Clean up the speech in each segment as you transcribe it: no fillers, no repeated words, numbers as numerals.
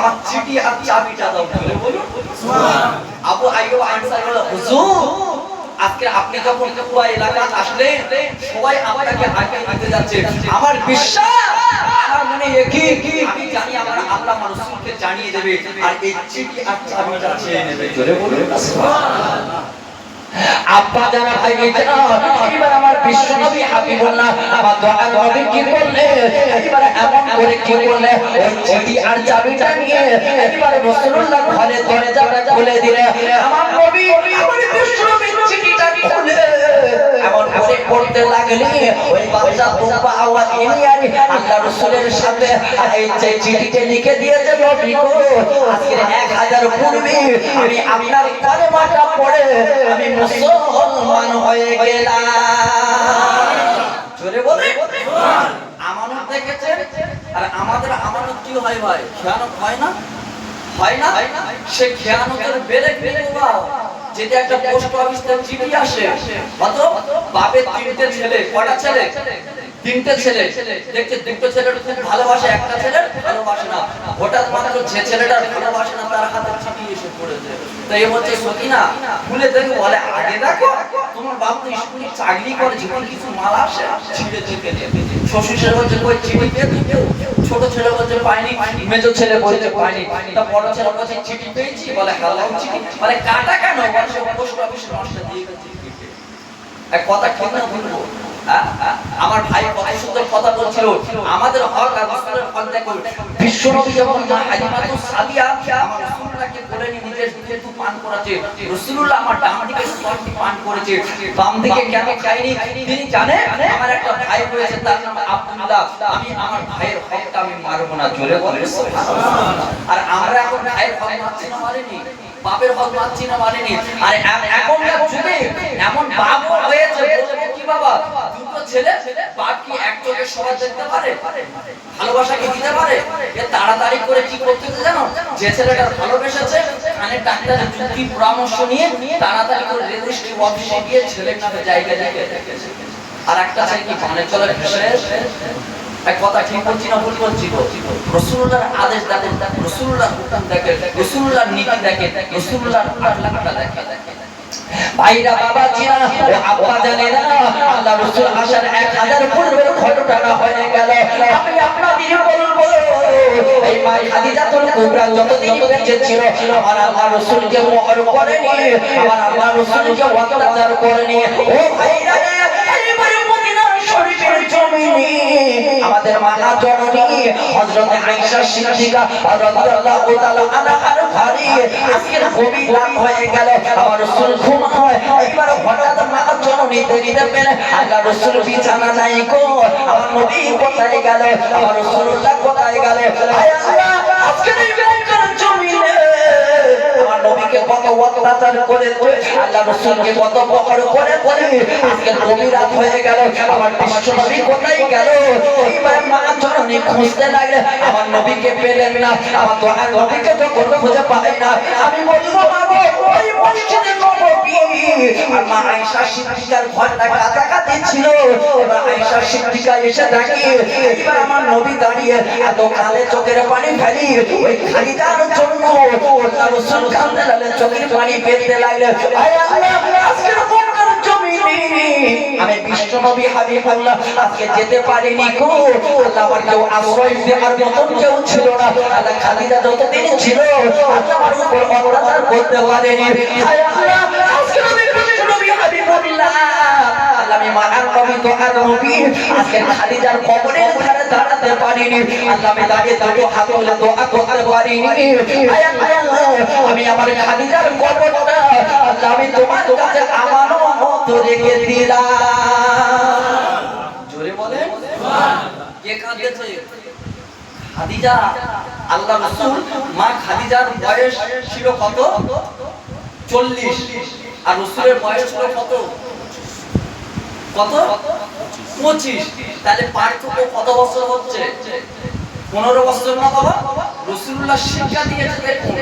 আমার চিঠি আর চাবিটা দাও বলে বলুন সুবহান। আবু আইয়ুব আনসারী বলে, হুজুর আজকে আপনি যখন কুয়া এলাকা আসলেন সবাই আপনাকে আগে দিতে যাচ্ছে, আমার বিশ্বাস আমার মনে একই আমি জানি আমার আল্লাহ আমার রাসূলকে জানিয়ে দেবে আর এই চিঠি আর চাবিটা চেয়ে নেবে। জোরে বলুন সুবহানাল্লাহ। আব্বা জানা ভাই জানা এবার আমার বিশ্বনবী হাবিবুল্লাহ আমার দয়ার নবী কি করলে এবার এমন করে কি করলে ওই চিঠি আর চাবিটা নিয়ে এবার রাসূলুল্লাহ ঘরে দরজাটা খুলে দিলে আমার নবী আমার বিশ্বনবী চিঠিটা খুলে এমন করে পড়তে লাগলি ওই বাচ্চা তোবা আওয়াজ ইনিয়ানি আল্লাহ রাসূলের সাথে এই যে চিঠিতে লিখে দিয়েছে নবী গো আজকে 1000 পূর্বে আমি আপনার কালেমাটা পড়ে আমি মুসলমান হয়ে গেলাম। জোরে বলে সুবহান। আমানত দেখেছেন আর আমাদের আমানত কি হয় ভাই? খেয়ানত হয় না? হয় না? সে খেয়ানতের বেড়ে বেড়েবা যেটা একটা পোস্ট অফিস থেকে চিঠি আসে কত বাপের তিনটে ছেলে, কটা ছেলে? তিনটে ছেলে। দেখছে দুটো ছেলের খুব ভালোবাসে, একটা ছেলের ভালোবাসে না, হঠাৎ মাত্র যে ছেলেটার ভালোবাসে না তার হাতে চিঠি এসে পড়েছে। তো এই হচ্ছে সকিনা খুলে দেখে বলে আগে দেখো তোমার বাপ তো স্কুলে চাকরি করে, জীবন কিছু মাল আসে ছিঁড়ে চিকে দিয়ে শ্বশুর ছেলে বলছে কই চিঠি পেয়েছি, ছোট ছেলে বলছে পাইনি, মেজো ছেলে বলছে পাইনি, তা বড় ছেলে বলছে চিঠি পেয়েছি, বলে হালাল চিঠি, বলে কাটা কেন, বলে সে পোস্ট অফিসে নষ্ট দিয়ে গেছে। এক কথা ঠিক না বলবো? আমার ভাই কত সুন্দর কথা বলছিল, আমাদের হক আর রাসূলের হক দেখো। বিশ্বনবী যখন মা হালিমাতুস সাদিয়া আমার রাসূলুল্লাহকে বলে নিজের দুধে তো পান করাছে, রাসূলুল্লাহ আমার ডান দিকে সরটি পান করেছে, বাম দিকে কেন চাইনি তিনি জানে আমার একটা ভাই রয়েছে তার নাম আব্দুল্লাহ, আমি আমার ভাইয়ের হকটা আমি মারব না। জোরে বলেন সুবহানাল্লাহ। আর আমরা এখন ভাইয়ের হক মারছি না মারেনি, বাপের হক মারছি না মারেনি। আর এখনকার যুগে এমন বাপ হয়েছে বলবো কি বাবা, দুটো ছেলে বাপ কি এক চোখে সবাই দেখতে পারে? ভালোবাসা কি দিতে পারে? এ তাড়াতাড়ি করে কি করতে জানো, যে ছেলেটা ভালোবেসেছে কানে ডাক্তারের যুক্তি পরামর্শ নিয়ে তাড়াতাড়ি করে রেজিস্ট্রি অফিসে গিয়ে ছেলের নামে জায়গা দেখেছে। আর একটা ছেলে কি কানে চলে ভেসে এক কথা ঠিক বলছি না ভুল বলছি? রাসূলুল্লাহর আদেশ দেখেন, রাসূলুল্লাহর হুকুম দেখেন, রাসূলুল্লাহর নীতি দেখেন, রাসূলুল্লাহর আখলাকটা দেখেন। ভাইরা বাবা জিনা ও আব্বা জানেরা আল্লাহ রাসূল আসার 1000 পূর্বের ঘটনা হয়ে গেল। আমি আপনাদের বলবো এই মা খাদিজাতুল কুবরা যতদিন বেঁচে ছিল আমার আল্লাহ রাসূলকে মোহর করেনি, আমার আল্লাহ রাসূলকে অত্যাচার করেনি। ও ভাইরা এইবারে মদিনা শরীফের জমিনে আমাদের মাতা জননী হযরত আয়েশা সিদ্দিকা রাদিয়াল্লাহু তাআলা আনহার ঘরে আজকের গভীর রাত হয়ে গেল, আমার রাসূল ঘুমায়। এইবার হঠাৎ মাতা জননী দেখতে পেলে আল্লাহ রাসূল বিছানা নাই গো, আমার নবী কোথায় গেল, আমার রাসূলুল্লাহ কোথায় গেল? আয় আল্লাহ আজকের এই মক্কার জমিনে আমার নবীকে কত অত্যাচার করেছে, আল্লাহ রাসূলকে কত বহর করে আজকের গভীর রাত হয়ে গেল, আমার বিশ্ব নবী কোথায় গেল? এইবার মা জননী খুঁজতে লাগলে আমার নবীকে পেলেন না। আমার দয়ার নবীকে যখন খুঁজে পাই না আমি বলবো মাগো ওই মসজিদে নববী আর মা আয়েশা সিদ্দিকার ঘরটা কাছাকাছি ছিল। এবার আয়েশা সিদ্দিকা এসে দেখি এইবার আমার নবী দাঁড়িয়ে এত কালে চোখের পানি ফেলি ওই খালিদার জন্য আল্লাহ রাসূল কাঁদতে লাগলেন, চোখের পানি ফেলতে লাগলেন। আয় আল্লাহ আজকের মক্কার জমিনে আমি বিশ্ব নবী হাবিবুল্লাহ আজকে যেতে পারিনি গো, আল্লাহ আমার কেউ আশ্রয় দেওয়ার মতন কেউ ছিল না। আল্লাহ খালিদা যতদিন ছিল আল্লাহ আমার উপর অত্যাচার করতে পারেনি। আয় আল্লাহ আজকে আমি বিশ্ব নবী হাবিবুল্লাহ আল্লাহ আমি মানার নবী দোয়ার নবী আজকে খালিদার কবরের ধারে দাঁড়াতে পারিনি, আল্লাহ আমি দাঁড়িয়ে দুটো হাত তুলে দোয়া করতে পারিনি। আয় আল্লাহ আমি আমার খালিদার কবরটা আল্লাহ আমি তোমার কাছে আমানত রেখে দিলাম। জোরে বলেন সুবহান। কে কাঁদেছে? খাদিজা। আল্লাহ রাসূল মা খাদিজার বয়স ছিল কত? 40। আর রাসূলের বয়স ছিল কত? কত? 25। তাহলে পার্থক্য কত বছর হচ্ছে? 15 বছর না বাবা? রাসূলুল্লাহ শিক্ষা দিয়েছে দেখুন,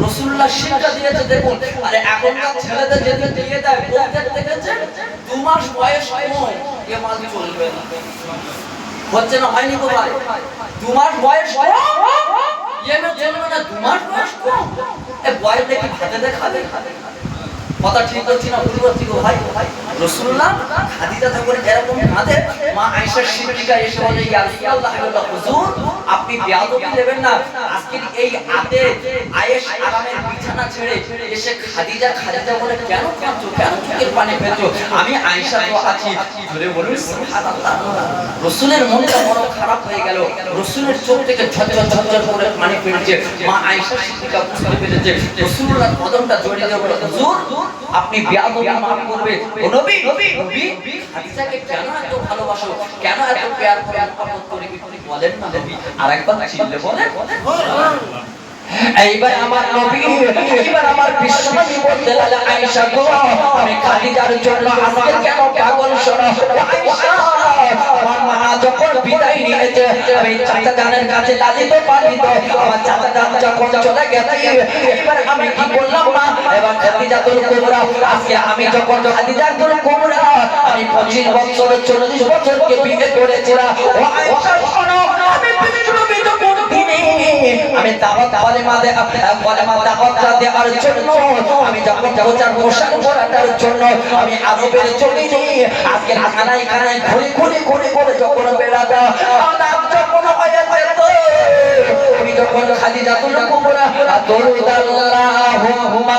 রাসূলুল্লাহ শিক্ষা দিয়েছে দেখুন। আরে এখনকার ছেলেদের যেতে দিয়ে দেয় বলতে দেখেছেন 2 মাস বয়স কম এ মাল চলবে না, হচ্ছে না? হয়নি তো ভাই? 2 মাস বয়স কম ইয়েমের জন্য না 2 মাস বয়স কম এ বয়স দেখি ভাতে দেখাবে কথা ঠিক হচ্ছে না বুঝতে পারছি গো ভাই রাসূলুল্লাহ খাদিজা যখন এরকম কাঁদে মা আয়েশা সিদ্দিকা এসে বলে ইয়া রাসূলুল্লাহ হুজুর আপনি বেয়াদবি নেবেন না আজকে এই আতে আয়েশ আরামের বিছানা ছেড়ে এসে খাদিজা বলে কেন কাঁদছো কেন চোখের পানি ফেলছো আমি আয়েশা তো আছি ধরে বলুন সুবহানাল্লাহ রাসূলের মনটা বড় খারাপ হয়ে গেল রাসূলের চোখ থেকে ঝরঝর ঝরঝর করে পানি পড়ছে মা আয়েশা সিদ্দিকা বুঝতে পেরেছে রাসূলুল্লাহর কদমটা জড়িয়ে দিয়ে বলে হুজুর আপনি বেয়াদবি মাফ করবে ও নবী খাদিজাকে কেন এত ভালোবাসো কেন এত প্যার করে মহব্বত করে কি বলেন না নবী আরেকবার চিল্লে বলেন এইবার আমার নবী এইবার আমার বিশ্বনবী বলতে লাগলেন আয়েশা গো আমি খাদিজার জন্য আজকে কেন পাগল শোনো আয়েশা আমার মা যখন বিদায় নিয়েছে আমি চাচা জানের কাছে লালিত পালিত আমার চাচা জান যখন চলে গেছে এইবার আমি কি বললাম মা এবার খাদিজাতুল কুবরা আজকে আমি যখন খাদিজাতুল কুবরা আমি 25 বছর 40 বছরকে বিয়ে করেছিলাম ও আয়েশা শোনো আমি বিশ্বনবী যখন আমি দাওয়াত দেওয়ার জন্য আমি যখন প্রচার প্রসার করার জন্য আমি আরবের চলে যাই আজকে খানায় খানায় ঘুরে করে যখন বেড়াতাম যখন হয়ে যেত আমি যখন খাদিজাতুল কুবরা দরুদ আল্লাহুম্মা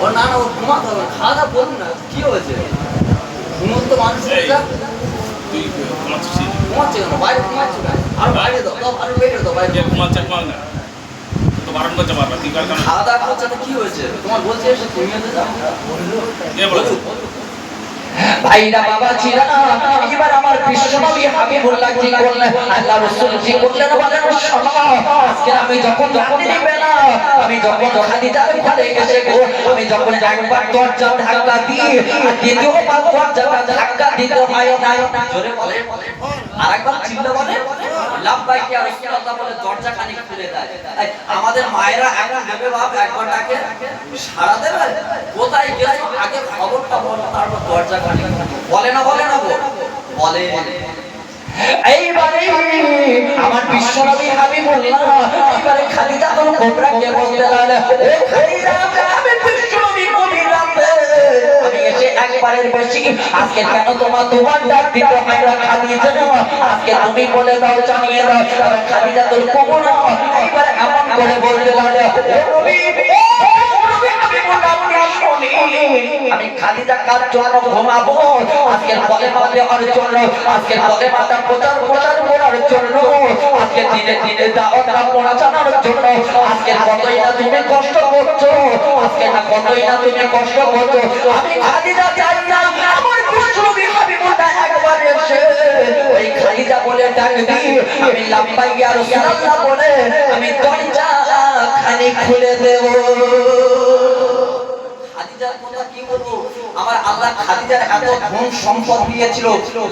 ও না ও ঘুমাতে হবে খাওয়া দাওয়া বলুন না কি হয়েছে ঘুমন্ত মানুষ তুই ঘুমাচ্ছিস ঘুমাচ্ছে কেন বাইরে ঘুমাচ্ছে না আর বাইরে দাও আর বাইরে দাও বাইরে ঘুমাচ্ছে ঘুমাও না তো বারণ করতে পারবে তুই কার কারণে খাওয়া দাওয়া করছে তো কি হয়েছে তোমার বলছে এসে ঘুমিয়ে যাও কে বলেছে ভাইরা বাবা ছিরা এবার আমার বিশ্বনবী হাবিবুল্লাহ কি করলেন আল্লাহ রাসূল কি করলেন বলেন শোনো আজকে আমি যখন রাত্রি বেলা আমি যখন খাদিজার ঘরে এসে আমি যখন একবার দরজা ধাক্কা দিই দ্বিতীয়বার দরজাটা ধাক্কা দিতে হয় না জোরে বলে আরেকবার চিল্লা বলে লাব্বাইক ইয়া রাসূলুল্লাহ বলে দরজা খানি খুলে দেয় আমাদের মায়েরা এখন দেবে বাপ একবার ডাকে সারা দেবে কোথায় গেছো আগে খবরটা বলো তারপর দরজা খানি বলে না গো বলে এইবারে আমার বিশ্বনবী হাবিবুল্লাহ এইবারে খাদিজাতুল কুবরাকে বলতে লাগলেন ও খাদিজা আমি বিশ্বনবী বলিলাম আমি এসে একবারের বেশি আজকে কেন তোমার ডাক দিতে হয় না খাদিজা আজকে তুমি বলে দাও জানিয়ে দাও খাদিজাতুল কুবরা এইবারে এমন করে বলতে লাগলেন ও নবী আমি খাদিজা কার জন্য ঘুমাবো আজকে কলেমা দেওয়ার জন্য আজকে কলেমাটা প্রচার করার জন্য আজকে দিনে দাওয়াতটা পৌঁছানোর জন্য আজকে কতই না তুমি কষ্ট করছো আজকে না কতই না তুমি কষ্ট করছো আমি খাদিজা চাই না আমার বিশ্বনবী হাবিবুল্লাহ একবার এসে ওই খাদিজা বলে ডাক দি আমি লাব্বাইক ইয়া রাসূলুল্লাহ বলে আমি দরজা খানি খুলে দেব খাদিজার কথা কি বলবো আমার আল্লাহ খাদিজার এত ধন সম্পদ দিয়েছিল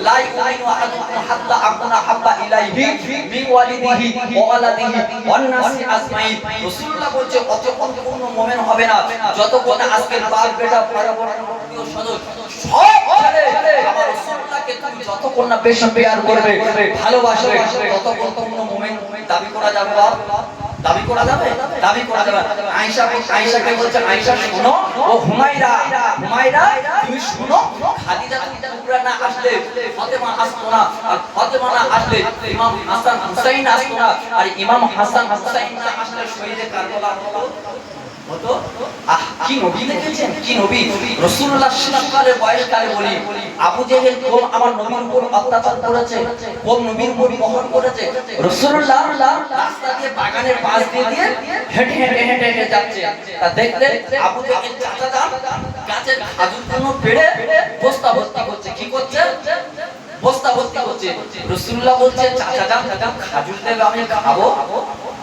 লা ইউমিনু আহাদুকুম হাত্তা আকুনা হাব্বা ইলাইহি মিন ওয়ালিদিহি ওয়া ওয়ালাদিহি ওয়ান নাসি আজমাইন রাসূলুল্লাহ বলছে অতক্ষণ কোনো মুমিন হবে না যতক্ষণ আজকের বাপ বেটা বড় বড় আত্মীয় স্বজন সব ছেড়ে আমার রাসূলুল্লাহকে তুমি যতক্ষণ না বেশি প্যার করবে ভালোবাসবে ততক্ষণ কোনো মুমিন দাবি করা যাবে বাপ দাবি করা যাবে আয়েশাকে বলছে আয়েশা শোনো ও হুমায়রা তুমি শোনো খাদিজা কুবরা না আসলে ফাতেমা আসতো না আর ফাতেমা না আসলে ইমাম হাসান হুসাইন আসতো না আর ইমাম হাসান হুসাইন না আসলে শহীদে কারবালা হতো কি নবী দেখেছেন কি নবী রাসূলুল্লাহ শিশুকালে বয়সকালে বলি আবু জেহেল কোন আমার নবীর উপর অত্যাচার করেছে কোন নবীর উপর মহর করেছে রাসূলুল্লাহ রাস্তা দিয়ে বাগানের পাশ দিয়ে হেঁটে যাচ্ছে তা দেখতে আবু জেহেল চাচা যান গাছের খাজুর গুলো পেড়ে বস্তা ভর্তি করছে কি করছে বস্তা ভর্তি করছে রাসূলুল্লাহ বলছে চাচা যান খাজুর দেবে আমি খাবো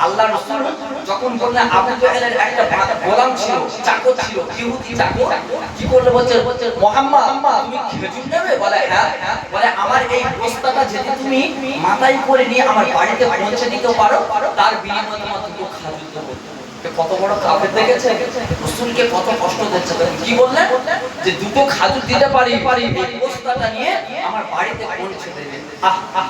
আল্লাহ রাসূল যখন বললেন আবু জেহেলের একটা গোলাম ছিল চাকর ছিল ইহুদি চাকর কি করলে বলছে মুহাম্মদ তুমি খেজুর নেবে বলে হ্যাঁ বলে আমার এই বস্তাটা যদি তুমি মাথায় করে নিয়ে আমার বাড়িতে পৌঁছে দিতে পারো তার বিনিময়ে তোমার দুটো খাজুর দেব কত বড় কাফের দেখেছে রাসূলকে কত কষ্ট দিচ্ছে কি বললেন যে দুটো খাজুর দিতে পারি এই বস্তা বস্তাটা নিয়ে আমার বাড়িতে পৌঁছে দেবেন।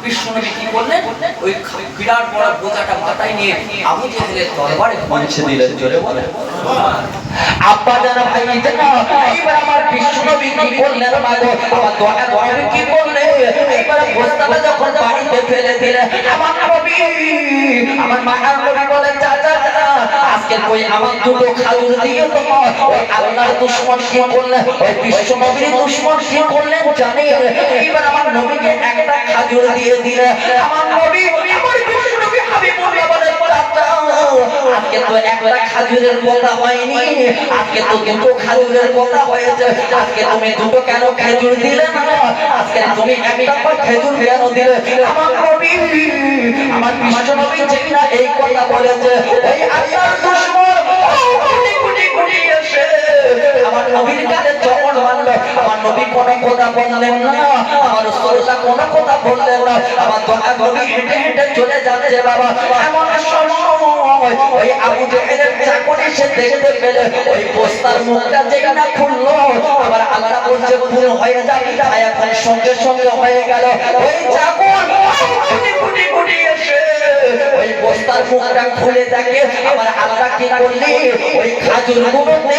বিশ্বনবী কি করলেন? ওই বিরাট বড় বোঝাটা মাথায় নিয়ে আবু জেহেলের দরবারে পৌঁছে দিলেন। জোরে বলেন আব্বা জানা ভাই জানা, এইবার আমার বিশ্বনবী কি করলেন? মাগো আমার দয়ার নবী কি করলেন? এইবার বস্তাটা যখন বাড়িতে ফেলে দিলেন, আমার নবী, আমার মায়ার নবী বলেন, চাচা আজকে কই আমার দুটো খাজুর দিয়ে তোমার ওই আল্লাহর দুশমন কি করলেন? ওই বিশ্বনবীর দুশমন কি করলেন জানেন? এইবার আমার নবীকে একটা খাজুর দিয়ে দিলেন। আমার নবী, আমার বিশ্বনবী হাবিবুল্লাহ বলেন, চাচা আজকে তো একটা খাজুরের কথা হয়নি, আজকে তো দুটো খাজুরের কথা হয়েছে। আজকে তুমি দুটো কেন খেজুর দিলে না? আজকে তুমি একটা খেজুর কেন দিলে? আমার নবী, আমার বিশ্বনবী যেই না এই কথা বলেছে, ওই আল্লাহর দুশমন কোটি কোটি কোটি এসে আমার নবীর কাছে চমন মারলো। আমার নবী কোনো কথা বললেন না, আমার রাসূলুল্লাহ কোনো কথা বললেন না। আমার দয়ার নবী হেঁটে হেঁটে চলে যাচ্ছে বাবা। এমন সময় ওই আবু জেহেলের চাকর এসে দেখতে পেলে ওই বস্তার মুখটা যেই না খুললো, আবার আল্লাহ বলছে খুন হয়ে যাবে, এখন সঙ্গে সঙ্গে হয়ে গেল। ওই চাকর কোটি কোটি কোটি এসে ওই বস্তার মুখটা খুলে দেখে, আবার আল্লাহ কি করলি? ওই খাজুর গুলোতে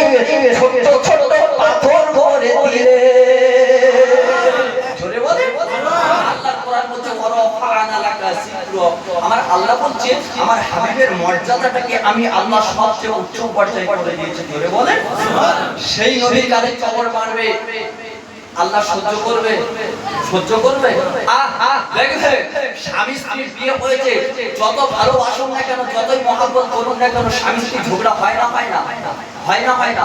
ছোট ছোট পাথর করে দিলে। জোরে বলেন আল্লাহর কোরআন বলছে ওয়ারাফা'না লাকা যিকরা। আমার আল্লাহ বলছে আমার হাবিবের মর্যাদাটাকে আমি আল্লাহ সবচেয়ে উচ্চ পর্যায়ে করে দিয়েছি। জোরে বলেন সেই নবীর কাছে কবর মারবে, আল্লাহ সহ্য করবে? সহ্য করবে? দেখবে স্বামী স্ত্রীর বিয়ে হয়েছে, যত ভালোবাসুন না কেন, যতই মহব্বত করুন না কেন, স্বামী স্ত্রী ঝগড়া হয় না? হয় না? হয় না? হয় না?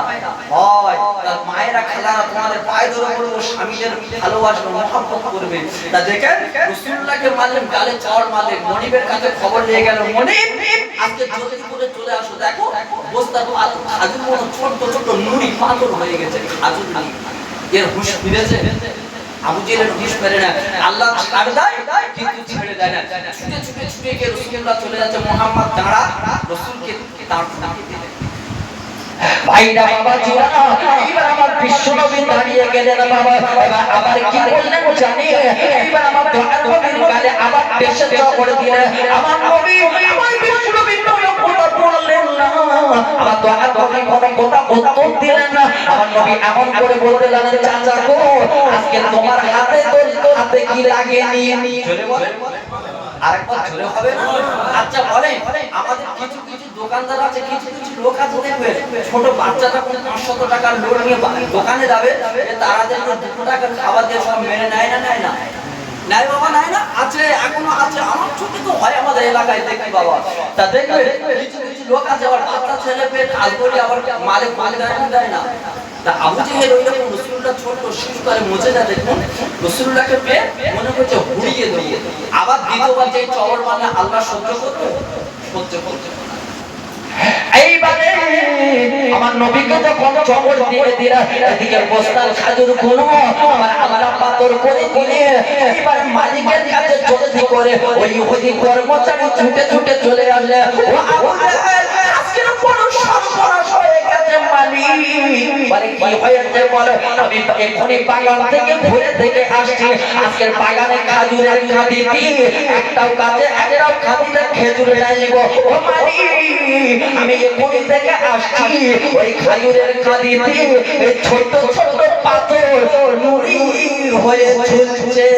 হয়। তার মায়েরা খালারা তোমাদের পায়ে ধরে বলবো স্বামীদের ভালোবাসবে, মহব্বত করবে। তা দেখেন রাসূলুল্লাহকে মারলেন, গালে চড় মারলেন, মনিবের কাছে খবর নিয়ে গেল, মনিব আজকে জলদি করে চলে আসো, দেখো বস্তা তো খাজুর মতো ছোট ছোট নুড়ি পাথর হয়ে গেছে, খাজুর নেই। এর হুঁশ ফিরেছে? আবু জেহেলের হুঁশ ফেরে না। আল্লাহ ছাড় দেয় কিন্তু ছেড়ে দেয় না। ছুটে ছুটে ছুটে গিয়ে রাসূলুল্লাহ চলে যাচ্ছে, মুহাম্মদ দাঁড়া, রাসূলকে দাঁড় করিয়ে দিলেন। ভাইরা বাবা জিরা, এইবার আমার বিশ্বনবী দাঁড়িয়ে গেলেন বাবা। এবার আবার কি বললেন জানি? এইবার আমার দয়ার নবীর গালে আবার বেশে চড় দিলেন। আমার নবী, আমার বিশ্বনবী কোনো কথা বললেন না, আমার দয়ার নবী কোনো কথা উত্তর দিলেন না। আমার নবী এমন করে বলতে লাগলেন, চাচা গো আজকে তোমার হাতে তোর হাতে কি লাগেনি? জোরে বলেন আরেকবার জোরে হবে না? আচ্ছা বলেন আমাদের কিছু কিছু দোকানদার আছে, কিছু কিছু লোক আছে দেখবে ছোট বাচ্চাটা 500 টাকার লোন নিয়ে দোকানে যাবে, তারাদেরকে 2 টাকার খাবার দিয়ে সব মেনে নেয় না? নেয় না? নাই বাবা, নাই না? আছে, এখনো আছে। আমার ছোট তো হয় আমাদের এলাকায় দেখি বাবা। তা দেখবে কিছু কিছু লোক আছে আবার বাচ্চা ছেলে পেয়ে কাজ করে আবার মালিক দেয় না। তা আবু জেহেল ওইরকম রাসূলুল্লাহ ছোট শিশুকালে মুজেজা দেখুন, রাসূলুল্লাহকে পেয়ে মনে করছে হুড়িয়ে দেবো। আবার দ্বিতীয়বার যে চবর বানা আল্লাহ সহ্য করতে সহ্য করতে এইবারে আমার নবীকে যখন চমক দিয়ে দিলা, এদিকে বস্তার খাজুর গুলো আমার আল্লাহ পাথর করে দিলে। এইবার মালিকের কাছে জলদি করে ওই ইহুদি কর্মচারী ছুটে ছুটে চলে আসলে, ও আবু জেহেল আজকের বড় সর্বনাশ হয়ে গেছে মালিক। বলে কি হয়েছে বলো? আমি এখনই বাগান থেকে ঘুরে থেকে আসছি, আজকের বাগানে খাজুরের কাঁদি দিয়ে একটাও কাঁদিতে খেজুর নাই গো। ও মালিক আমি এখনই থেকে আসছি, ওই খাজুরের কাঁদিতে ছোট ছোট পাথর নুড়ি হয়ে ঝুলছে।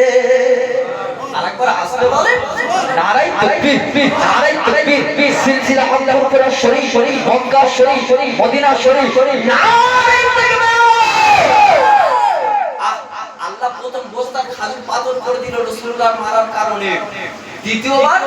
আরেকবার আসতে বলে নারাই তাকবীর, নারাই তাকবীর, সিলসিলা আল্লাহর পুরা শরীফ, মক্কা শরীফ, মদিনা শরীফ, নারাই তাকবীর। আল্লাহ প্রথম বস্তার খাজুর পাথর করে দিল রাসূলুল্লাহ মারার কারণে। দ্বিতীয়বার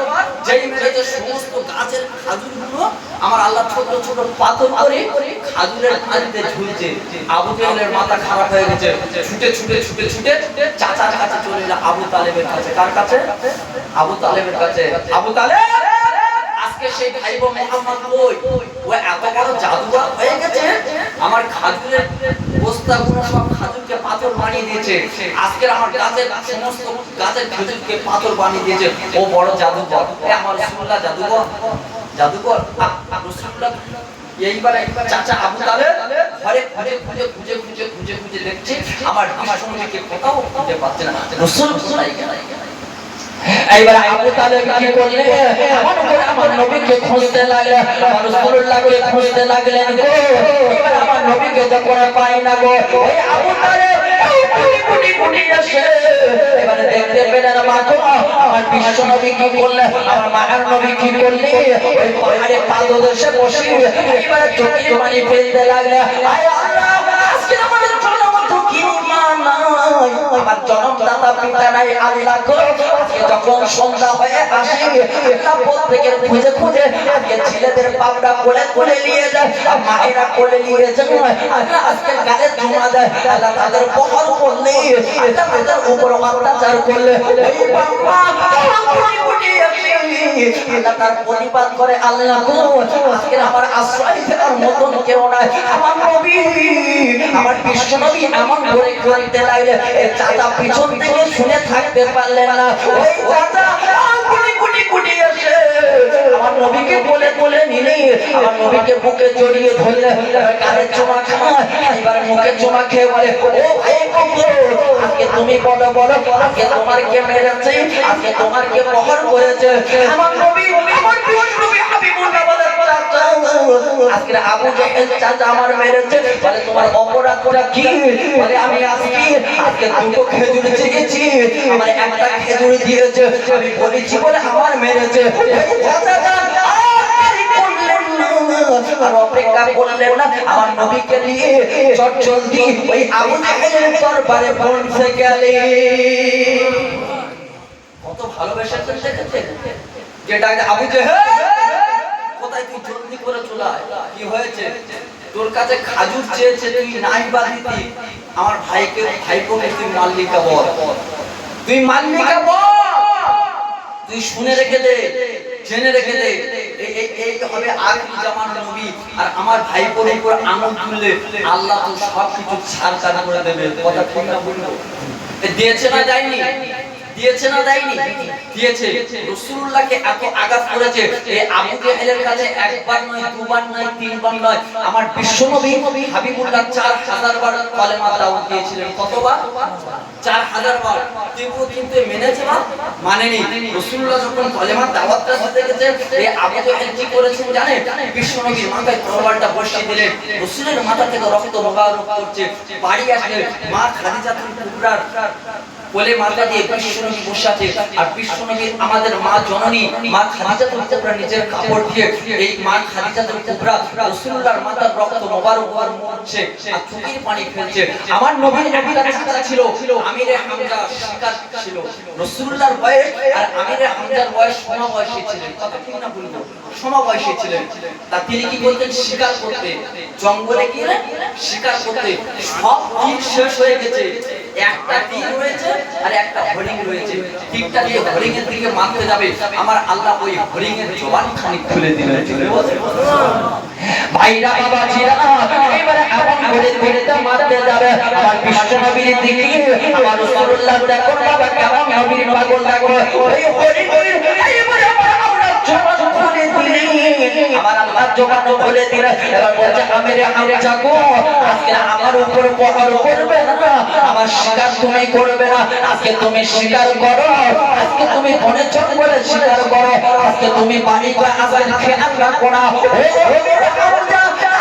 যেই মেরেছে সমস্ত গাছের খাজুরগুলো আমার আল্লাহ ছোট ছোট পাথর করে খাজুরের কাঁদিতে ঝুলছে। আবু জেহেলের মাথা খারাপ হয়ে গেছে, ছুটে ছুটে ছুটে ছুটে চাচার কাছে চলে এলো, আবু তালেবের কাছে। কার কাছে? আবু তালেবের কাছে। আবু তালেব আজকে সেই ভাইবো মুহাম্মদ কই? ও এত বড় জাদুকর হয়ে গেছে, আমার খাজুরের বস্তাগুলো সব খাজুরকে পাথর বানিয়ে দিয়েছে। আজকে আমার গাছের সমস্ত গাছের খাজুরকে পাথর বানিয়ে দিয়েছে। ও বড় জাদুকর। আমার রাসূলুল্লাহ জাদুকর, জাদুকর। রাসূলুল্লাহ এইবারে চাচা আবু তালেব ঘরে খুঁজে দেখছে আমার বিশ্বনবীকে কোথাও খুঁজে পাচ্ছে না। রাসূল কোথায় গেল? এইবার আবু তালেব কি করলেন? এমন করে আমার নবীকে খুঁজতে লাগলেন, রাসূলুল্লাহকে খুঁজতে লাগলেন গো। এবার আমার নবীকে যখন পাই না গো, ওই আবু তালেব কুটি আসে। এবারে দেখতে পেলেন মা গো, আমার বিশ্ব নবী কি করলেন, আমার মায়ের নবী কি করলেন? ওই পাহাড়ে পাদদেশে বসে এবারে চোখের পানি ফেলতে লাগলেন। আয় আল্লাহ, আজকে আমার জন্মত কি মা নাই, আমার জন্মদাতা পিতা নাই আল্লাহ গো। আজকে যখন সন্ধ্যা হয়ে আসে, আল্লাহ প্রত্যেকের খুঁজে আজকে ছেলেদের বাপরা কোলে নিয়ে যায়, আর মায়েরা কোলে নিয়ে যায়। আল্লাহ আজকে গালে জমা দেয়, আল্লাহ তাদের বহর করলে, আল্লাহ তাদের উপর অত্যাচার করলে, ওই বাবা কোটি আসে, আল্লাহ তার প্রতিবাদ করে। আল্লাহ গো, আজকে আমার আশ্রয় দেওয়ার মতন কেউ নাই। আমার নবী, আমার বিশ্ব নবী এমন করে কাঁদতে লাগলে, এই চাচা পিছন থেকে শুনে থাকতে পারলেন না। ওই চাচা কুটি আসে, আমার নবীকে কোলে নিলে, আমার নবীকে বুকে জড়িয়ে ধরলে, কানে চুমা খায়, এবার মুখে চুমা খেয়ে বলে, ও ভাই গো, আজকে তুমি বলো আজকে তোমার কে মেরেছে, আজকে তোমার কে বহর করেছে? আমার নবী, আমার বিশ্ব নবী হাবিবুল্লাহ বলে, চাচা আজকে আবু জেহেল চাচা আমার মেরেছে। বলে তোমার অপরাধটা কি? বলে আমি আজকে দুটো খেজুর চেয়েছি, আমার একটা খেজুর দিয়েছে, আমি বলেছি বলে আমার মেরেছে। আর অপেক্ষা করলেন না, আমার নবীকে নিয়ে চটজলদি ওই আবু জেহেলের দরবারে পৌঁছে গেলেন। কত ভালোবেসেছেন দেখেছেন? যেটা আবু জেহেল কোথায়, তুই জলদি করে চলে আয়। কি হয়েছে? তোর কাছে খাজুর চেয়েছে, তুই নাই বা দিতি। আমার ভাইপোকে তুই মাল্লিকা বল, তুই মাল্লিকা বল, তুই শুনে রেখে দে, জেনে রেখে দে, এই হবে আখির জামানার নবী। আর আমার ভাইপোর উপর আঙুল তুললে আল্লাহ তো সবকিছু ছাড় করে দেবে। কথা ঠিক না বলবো? দিয়েছে না দেয়নি? দিয়েছে না দেয়নি? দিয়েছে। রাসূলুল্লাহকে এত আঘাত করেছে, এই আবু জেহেলের কাছে একবার নয়, দুবার নয়, তিনবার নয়, আমার বিশ্বনবী হাবিবুল্লাহ 4000 বার কলেমা দাওয়াত দিয়েছিলেন। কতবার? 4000 বার। তবুও কিন্তু মেনেছে না, মানেনি। রাসূলুল্লাহ যখন কলেমা দাওয়াতটা দিতে গেছে, এই আবু জেহেল কি করেছেন জানেন? বিশ্বনবীর মাথায় তরবারটা বসিয়ে দিলেন, রাসূলের মাথা থেকে রক্ত মোবারক পড়ছে। বাড়ি আসলে মা খাদিজাতুল কুবরার কোলে মাথা দিয়ে বিশ্বনবী বসে আছে। আর বিশ্বনবীর আমাদের মা জননী মা খাদিজাতুল কুবরা নিজের কাপড় দিয়ে এই মা খাদিজাতুল কুবরা রাসূলুল্লাহর মাথার রক্ত মোবারক মুছছে আর চোখের পানি ফেলছে। আমার নবীর একটা চাচা ছিল, আমিরে হামজা, শিকার ছিল। রাসূলুল্লাহর বয়স আর আমিরে হামজার বয়স সমবয়সী ছিলেন। কথা ঠিক না বলবো? সমবয়সী ছিলেন। তা তিনি কি করতেন? শিকার করতে, জঙ্গলে গিয়ে শিকার করতে। সব তীর শেষ হয়ে গেছে, একটা তীর রয়েছে আর একটা হরিণ রয়েছে। তীরটা দিয়ে হরিণের দিকে মারতে যাবে, আমার আল্লাহ ওই হরিণের জবানখানি খুলে দিলেন। ভাইরা বাবাজিরা, এবারে এমন করে তীরটা মারতে যাবে, আমার বিশ্ব নবীর দিকে, আমার রাসূলুল্লাহ দেখো বাবা কেমন নবীর পাগল দেখো, ওই হরিণ এবারে আমার আল্লাহ জবান খুলে দিলেন, আমার আল্লাহ জবান খুলে দিলেন। এবার বলছে আমিরে হামজা গো, আজকে আমার উপর প্রহার করবে না, আমার শিকার তুমি করবে না, আজকে তুমি শিকার করো, আজকে তুমি বনে জঙ্গলে শিকার করো, আজকে তুমি বাড়ি বা আজকে খেয়াল রাখো না।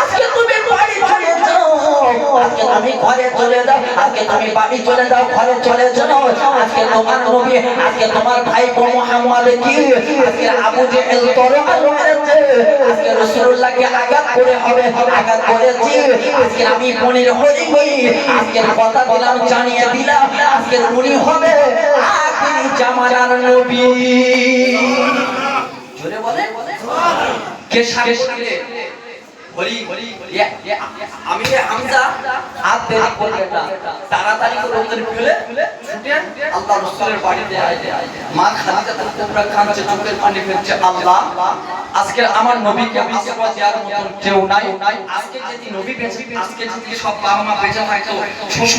আজকে তুমি বাড়ি চলে যাও, আজকে তুমি ঘরে চলে যাও, আজকে তুমি বাড়ি চলে যাও, ঘরে চলে যাও। আজকে তোমার নবী, আজকে তোমার ভাইপো মুহাম্মদ কি আজকে আবু জেহেল তরবারি মেরেছে, আজকে রাসূলুল্লাহকে আঘাত করে হবে, আঘাত করেছি। আজকে আমি বনের হরিণ, আজকে কথা দিলাম, জানিয়ে দিলাম, আজকে উনি হবে আখির জামানার নবী। জোরে বলে কে সাক্ষী দিলে? আমিরে হামজা হাত দেরি করলেন না, তাড়াতাড়ি করে ওদের ফেলে ছুটে আল্লাহ রাসূলের বাড়িতে আসে। মা খাদিজাতুল কুবরা কাঁদছে, চোখের পানি ফেলছে। আল্লাহ, আজকে আমার নবীকে আশ্রয় দেওয়ার মতন কেউ নাই। আজকে যদি নবী বেঁচে, আজকে যদি সব বাবা মা বেঁচে থাকতো,